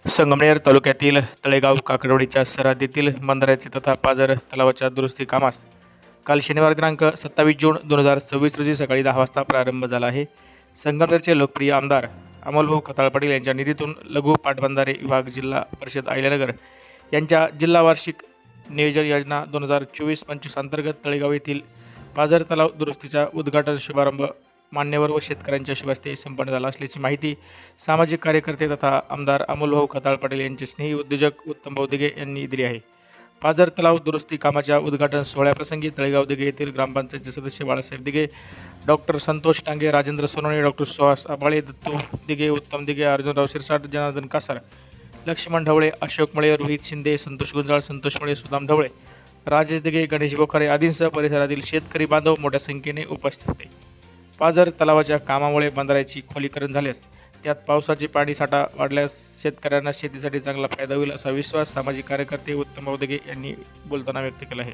संगमनेर तालुक्यातील तळेगाव काकडवाडीच्या सरहद्दीतील बंधाऱ्याचे तथा पाझर तलावाच्या दुरुस्ती कामास काल शनिवार दिनांक 27 जून 2026 रोजी सकाळी 10 वाजता प्रारंभ झाला आहे. संगमनेरचे लोकप्रिय आमदार अमोलभाऊ खताळ पाटील यांच्या निधीतून लघु पाटबंधारे विभाग जिल्हा परिषद अहिल्यानगर यांच्या जिल्हा वार्षिक नियोजन योजना 2024-25 अंतर्गत तळेगाव येथील पाझर तलाव दुरुस्तीचा उद्घाटन शुभारंभ मान्यवर व शेतकऱ्यांच्या शुभ हस्ते संपन्न झाला असल्याची माहिती सामाजिक कार्यकर्ते तथा आमदार अमोलभाऊ खताळ पाटील यांचे स्नेही उद्योजक उत्तमभाऊ दिघे यांनी दिली आहे. पाझर तलाव दुरुस्ती कामाच्या उद्घाटन सोहळ्याप्रसंगी तळेगाव दिघे येथील ग्रामपंचायतचे सदस्य बाळासाहेब दिघे, डॉक्टर संतोष टांगे, राजेंद्र सोनवणे, डॉक्टर सुहास आबाळे, दत्तू दिघे, उत्तम दिघे, अर्जुनराव शिरसाट, जनार्दन कासार, लक्ष्मण ढवळे, अशोक मळे, रोहित शिंदे, संतोष गुंजाळ, संतोष मळे, सुदाम ढवळे, राजेश दिघे, गणेश बोखारे आदींसह परिसरातील शेतकरी बांधव मोठ्या संख्येने उपस्थित होते. पाझर तलावाच्या कामामुळे बंधाऱ्याची खोलीकरण झाल्यास त्यात पावसाची पाणी साठा वाढल्यास शेतकऱ्यांना शेतीसाठी चांगला फायदा होईल असा विश्वास सामाजिक कार्यकर्ते उत्तमभाऊ दिघे यांनी बोलताना व्यक्त केला आहे.